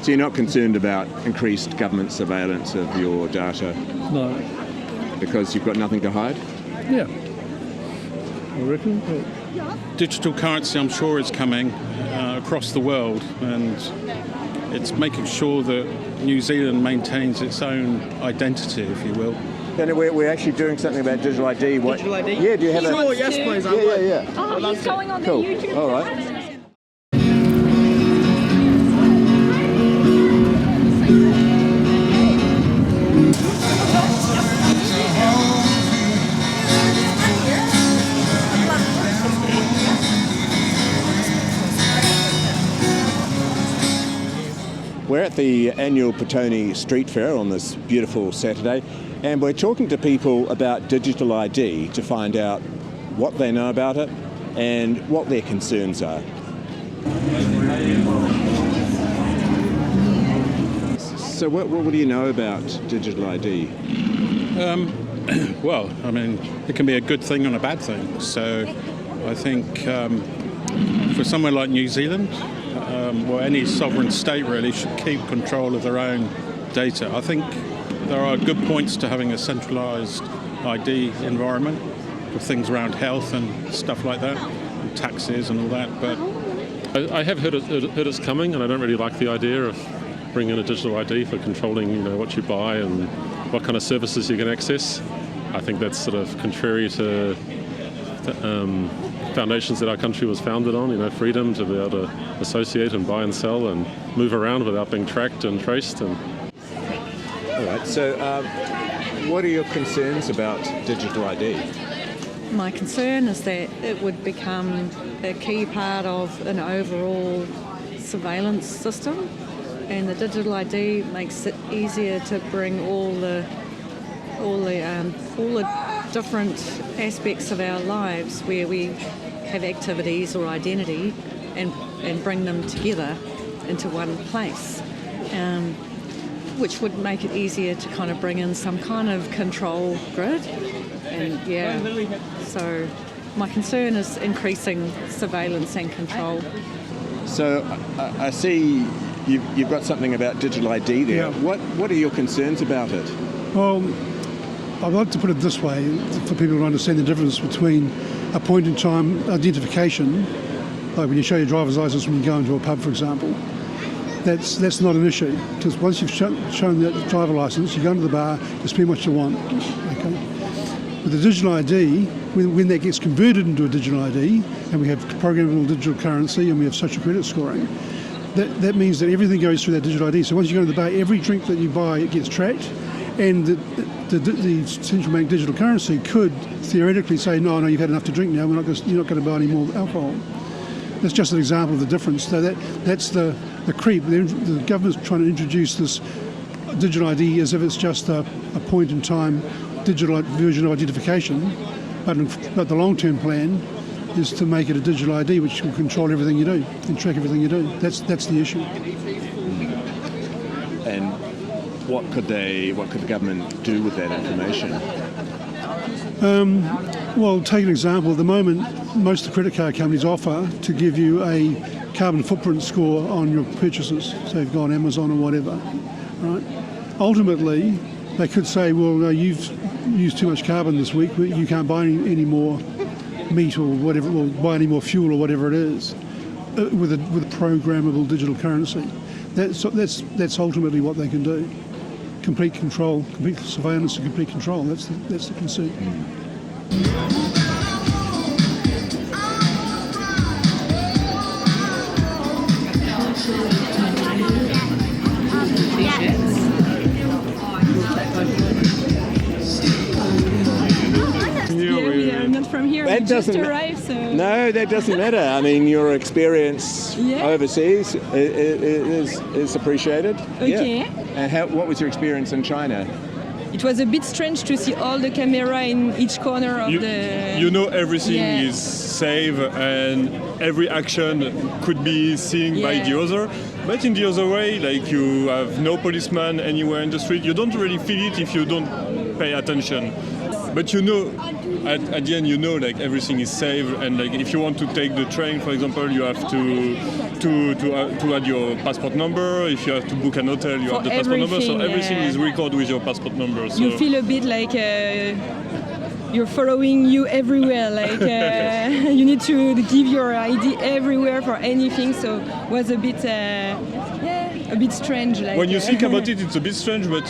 So you're not concerned about increased government surveillance of your data? No. Because you've got nothing to hide? Yeah. I reckon. Digital currency, I'm sure, is coming across the world, and it's making sure that New Zealand maintains its own identity, if you will. And we're actually doing something about digital ID. Digital ID? Yeah, do you have Sure, yes, please. Yeah. Oh, he's going on Cool. the YouTube. All right. We're at the annual Petone Street Fair on this beautiful Saturday, and we're talking to people about digital ID to find out what they know about it and what their concerns are. So what do you know about digital ID? Well, I mean, it can be a good thing and a bad thing. So I think for somewhere like New Zealand, or any sovereign state really, should keep control of their own data. I think there are good points to having a centralised ID environment for things around health and stuff like that, and taxes and all that. But I have heard it's coming, and I don't really like the idea of bringing in a digital ID for controlling, what you buy and what kind of services you can access. I think that's sort of contrary to foundations that our country was founded on, freedom to be able to associate and buy and sell and move around without being tracked and traced. All right, so what are your concerns about digital ID? My concern is that it would become a key part of an overall surveillance system, and the digital ID makes it easier to bring all the different aspects of our lives where we have activities or identity and bring them together into one place, which would make it easier to kind of bring in some kind of control grid. And so my concern is increasing surveillance and control. So I see you've got something about digital ID there. Yeah. What are your concerns about it? Well, I'd like to put it this way for people to understand the difference between a point-in-time identification, like when you show your driver's license when you go into a pub, for example. That's not an issue, because once you've shown that driver license, you go into the bar, you spend what you want. Okay. With the digital ID, when that gets converted into a digital ID, and we have programmable digital currency and we have social credit scoring, that means that everything goes through that digital ID. So once you go to the bar, every drink that you buy, it gets tracked, and the central bank digital currency could theoretically say, no, you've had enough to drink now, you're not going to buy any more alcohol. That's just an example of the difference. So that's the creep. The government's trying to introduce this digital ID as if it's just a point-in-time digital version of identification, but the long-term plan is to make it a digital ID which will control everything you do and track everything you do. That's the issue. And what could the government do with that information? Well, take an example. At the moment, most of the credit card companies offer to give you a carbon footprint score on your purchases. So if you go on Amazon or whatever, right? Ultimately, they could say, well, no, you've used too much carbon this week, but you can't buy any more meat or whatever, or buy any more fuel or whatever it is, with a programmable digital currency. That's ultimately what they can do. Complete control, complete surveillance and complete control. That's the concern. We are not from here. That We just doesn't arrived, so No, that doesn't matter. I mean, your experience overseas is appreciated. Okay. Yeah. And what was your experience in China? It was a bit strange to see all the camera in each corner of the... You know everything is safe and every action could be seen by the other. But in the other way, like you have no policeman anywhere in the street, you don't really feel it if you don't pay attention. But you know, at the end, you know, like everything is saved, and like if you want to take the train, for example, you have to add your passport number. If you have to book an hotel, you have the passport number. So everything is recorded with your passport number. So You feel a bit like you're following you everywhere. Like you need to give your ID everywhere for anything. So it was a bit strange. Like, when you think about it, it's a bit strange, but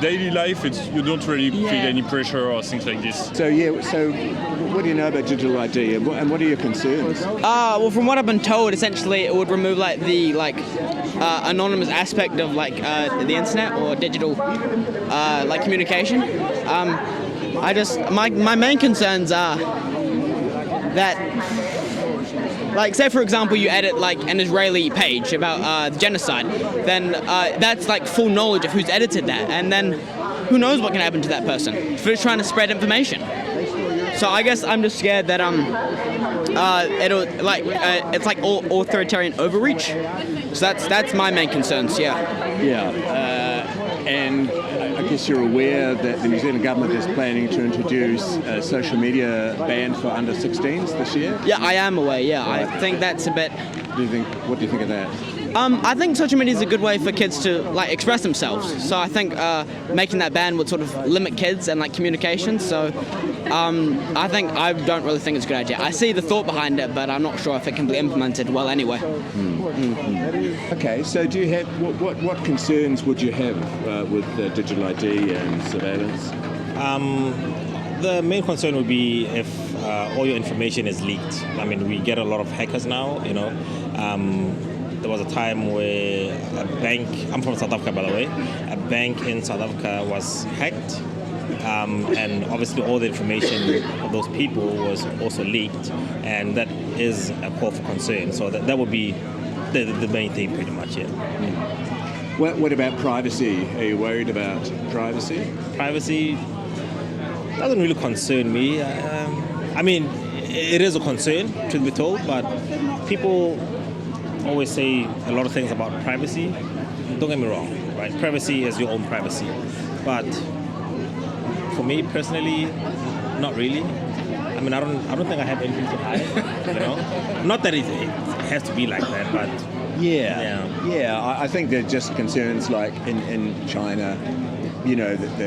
daily life, you don't really feel any pressure or things like this. So what do you know about digital ID, and what are your concerns? Well, from what I've been told, essentially it would remove like the anonymous aspect of like the internet or digital like communication. My main concerns are that, like, say for example you edit like an Israeli page about genocide, then that's like full knowledge of who's edited that, and then who knows what can happen to that person if they're trying to spread information. So I guess I'm just scared that it'll like it's like all authoritarian overreach. So that's my main concerns. And I guess you're aware that the New Zealand government is planning to introduce a social media ban for under 16s this year. Yeah, I am aware. Yeah, I think that's a bit. What do you think of that? I think social media is a good way for kids to like express themselves. So I think making that ban would sort of limit kids and like communication. So I don't really think it's a good idea. I see the thought behind it, but I'm not sure if it can be implemented well anyway. Okay, so do you have what concerns would you have with digital ID and surveillance? The main concern would be if all your information is leaked. I mean, we get a lot of hackers now, you know. There was a time where a bank, I'm from South Africa by the way, a bank in South Africa was hacked, and obviously all the information of those people was also leaked, and that is a cause for concern. So that would be the main thing pretty much, yeah. What about privacy? Are you worried about privacy? Privacy doesn't really concern me. I mean, it is a concern, truth be told, but people always say a lot of things about privacy. Don't get me wrong, right? Privacy is your own privacy. But for me personally, not really. I mean, I don't think I have anything to hide, you know? Not that it has to be like that, but Yeah, I think they're just concerns like in China, you know, that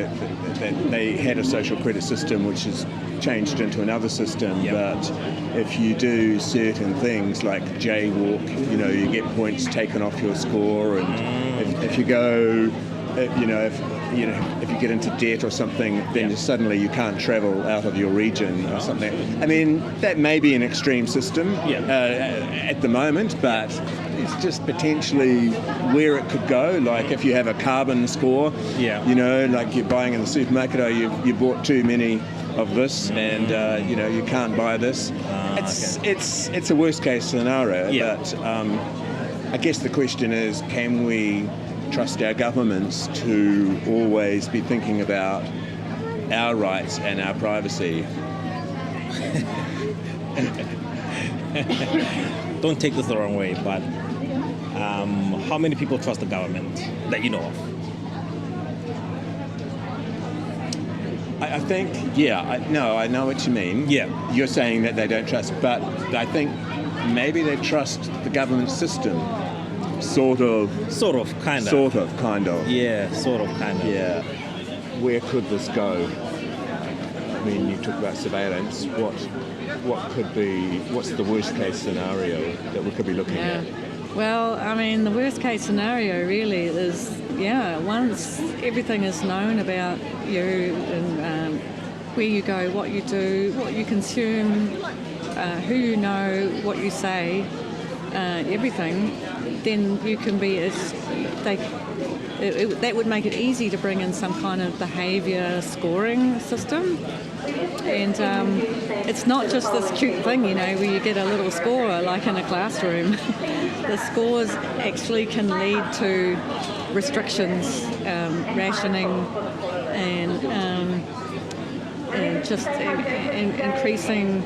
they had a social credit system which has changed into another system, but if you do certain things like jaywalk, you know, you get points taken off your score, and if you go, if you get into debt or something, then suddenly you can't travel out of your region or something. I mean, that may be an extreme system at the moment, but it's just potentially where it could go. Like if you have a carbon score, you know, like you're buying in the supermarket, or you bought too many of this, and you know, you can't buy this. It's a worst case scenario, but I guess the question is, can we trust our governments to always be thinking about our rights and our privacy? Don't take this the wrong way, but how many people trust the government that you know of? I think, I know what you mean. Yeah. You're saying that they don't trust, but I think maybe they trust the government system. Sort of, kind of. Yeah, sort of, kind of. Yeah. Where could this go? I mean, you talk about surveillance. What's the worst case scenario that we could be looking at? Well, I mean, the worst case scenario really is, once everything is known about you and where you go, what you do, what you consume, who you know, what you say, everything, then you can be that would make it easy to bring in some kind of behaviour scoring system. And it's not just this cute thing, you know, where you get a little score like in a classroom. The scores actually can lead to restrictions, rationing, and just increasing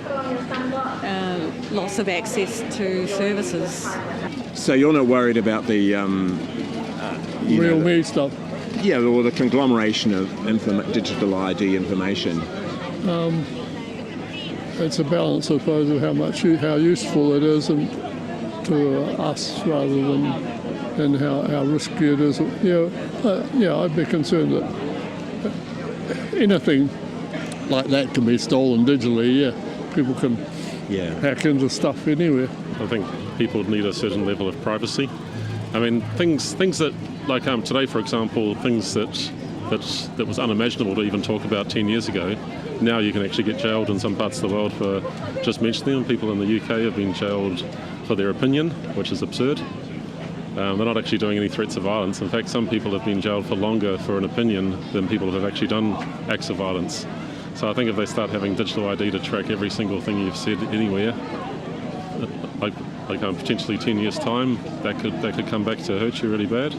loss of access to services. So you're not worried about the real me stuff? Yeah, or the conglomeration of digital ID information. It's a balance, I suppose, of how useful it is and to us rather than how risky it is. I'd be concerned that anything like that can be stolen digitally. Yeah, people can hack into stuff anywhere. I think people need a certain level of privacy. I mean, things that, like today, for example, things that was unimaginable to even talk about 10 years ago. Now you can actually get jailed in some parts of the world for just mentioning them. People in the UK have been jailed for their opinion, which is absurd. They're not actually doing any threats of violence. In fact, some people have been jailed for longer for an opinion than people have actually done acts of violence. So I think if they start having digital ID to track every single thing you've said anywhere, like potentially 10 years' time, that could come back to hurt you really bad.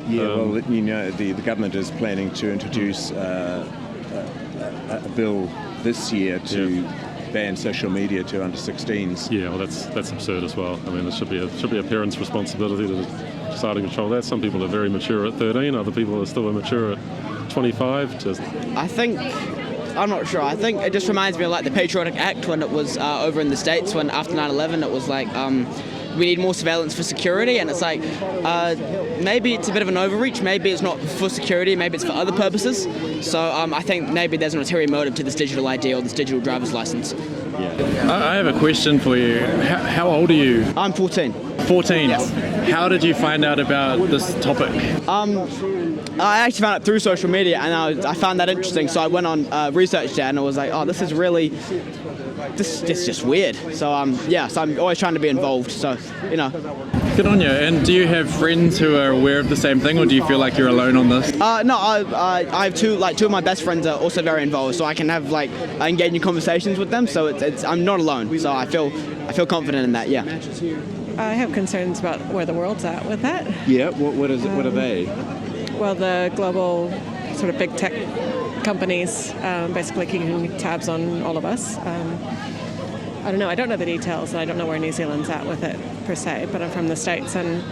Yeah, well, the government is planning to introduce a bill this year to ban social media to under 16s. Yeah, well, that's absurd as well. I mean, it should be a parent's responsibility to decide and control that. Some people are very mature at 13, other people are still immature at 25. I'm not sure. I think it just reminds me of like the Patriotic Act when it was over in the States, when after 9/11 it was like we need more surveillance for security, and it's like maybe it's a bit of an overreach, maybe it's not for security, maybe it's for other purposes. So I think maybe there's an ulterior motive to this digital ID or this digital driver's license. I have a question for you. How old are you? I'm 14. 14? Yes. How did you find out about this topic? I actually found it through social media, and I found that interesting, so I went on research there, and I was like, oh, this is just weird. So so I'm always trying to be involved, so, Good on you. And do you have friends who are aware of the same thing, or do you feel like you're alone on this? No, I have two of my best friends are also very involved, so I can have engage in conversations with them, so I'm not alone, so I feel confident in that, yeah. I have concerns about where the world's at with that. Yeah, what are they? Well, the global sort of big tech companies basically keeping tabs on all of us. I don't know. I don't know the details, and I don't know where New Zealand's at with it per se. But I'm from the States, and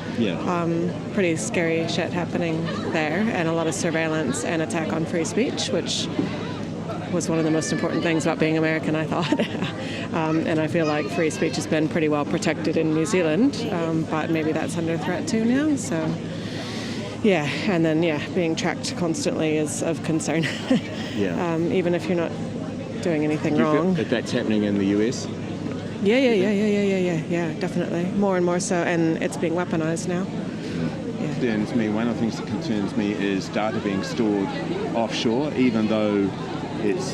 pretty scary shit happening there, and a lot of surveillance and attack on free speech, which was one of the most important things about being American, I thought. And I feel like free speech has been pretty well protected in New Zealand, but maybe that's under threat too now. So. Yeah, and then being tracked constantly is of concern. Even if you're not doing anything wrong. Feel that's happening in the US? Yeah, definitely. More and more so, and it's being weaponized now. Concerns me. One of the things that concerns me is data being stored offshore, even though it's.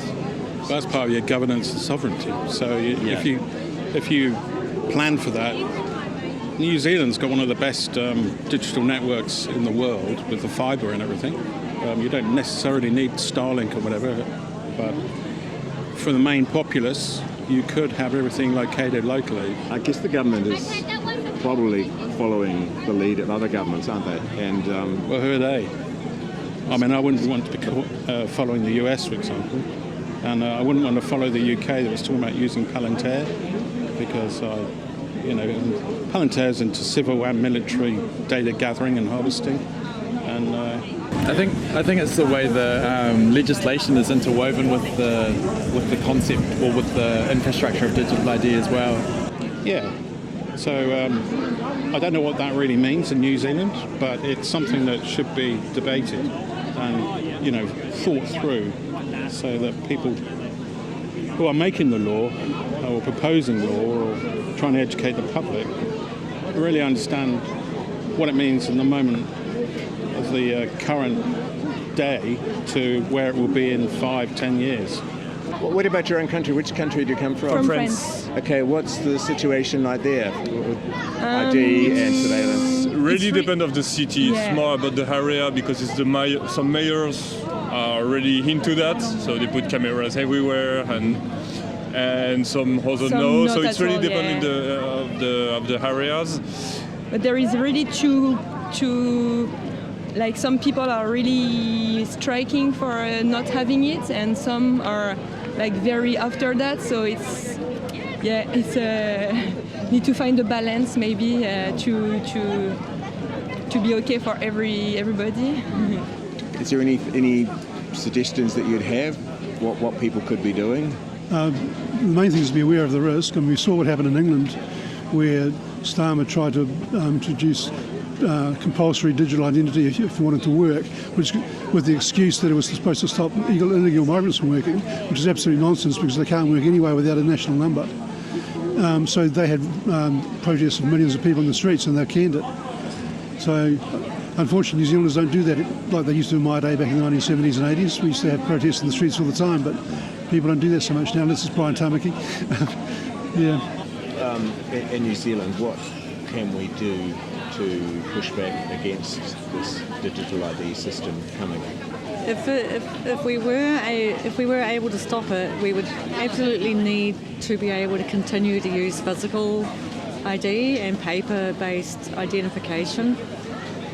That's part of your governance and sovereignty. So if you plan for that. New Zealand's got one of the best digital networks in the world with the fibre and everything. You don't necessarily need Starlink or whatever, but for the main populace, you could have everything located locally. I guess the government is probably following the lead of other governments, aren't they? And well, who are they? I mean, I wouldn't want to be following the US, for example, and I wouldn't want to follow the UK that was talking about using Palantir, because Palantir's into civil and military data gathering and harvesting, and I think it's the way the legislation is interwoven with the concept or with the infrastructure of digital ID as well. Yeah. So I don't know what that really means in New Zealand, but it's something that should be debated and thought through, so that people who are making the law or proposing law or trying to educate the public really understand what it means in the moment of the current day to where it will be in 5-10 years. What about your own country? Which country do you come from? From France. Okay, what's the situation like there with ID and surveillance? Really depend of the city. It's more about the area, because it's some mayors are really into that, so they put cameras everywhere, and some also no. So it's really depending of the areas. But there is really two like some people are really striking for not having it, and some are like very after that. So it's need to find a balance maybe to be okay for everybody. Is there any suggestions that you'd have what people could be doing? The main thing is to be aware of the risk, and we saw what happened in England, where Starmer tried to introduce compulsory digital identity if you wanted to work, which with the excuse that it was supposed to stop illegal migrants from working, which is absolutely nonsense because they can't work anyway without a national number. So they had protests of millions of people in the streets, and they canned it. So unfortunately, New Zealanders don't do that like they used to in my day back in the 1970s and 80s. We used to have protests in the streets all the time, but people don't do that so much now. This is Brian Tamaki. Yeah. In New Zealand, what can we do to push back against this digital ID system coming? If we were able to stop it, we would absolutely need to be able to continue to use physical ID and paper-based identification.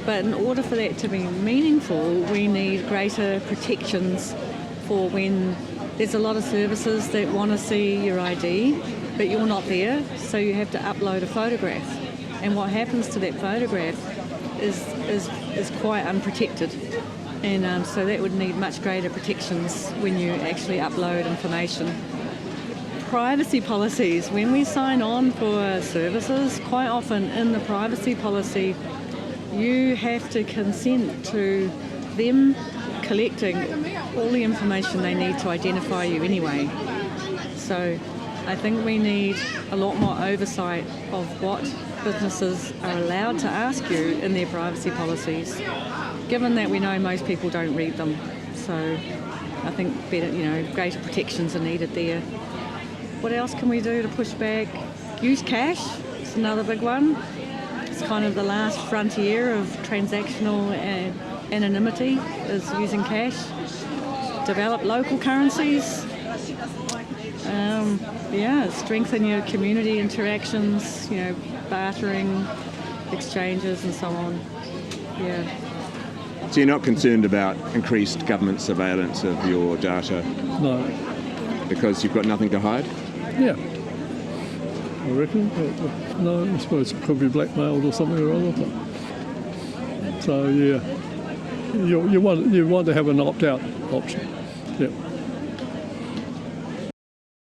But in order for that to be meaningful, we need greater protections for when there's a lot of services that want to see your ID, but you're not there, so you have to upload a photograph. And what happens to that photograph is quite unprotected. And so that would need much greater protections when you actually upload information. Privacy policies. When we sign on for services, quite often in the privacy policy, you have to consent to them collecting all the information they need to identify you anyway. So I think we need a lot more oversight of what businesses are allowed to ask you in their privacy policies, given that we know most people don't read them. So I think better, greater protections are needed there. What else can we do to push back? Use cash. It's another big one. It's kind of the last frontier of transactional anonymity is using cash. Develop local currencies. Strengthen your community interactions, bartering, exchanges and so on. Yeah. So you're not concerned about increased government surveillance of your data? No. Because you've got nothing to hide? Yeah. I reckon. No, I suppose it could be blackmailed or something or other. But, so yeah, you want to have an opt-out option. Yeah.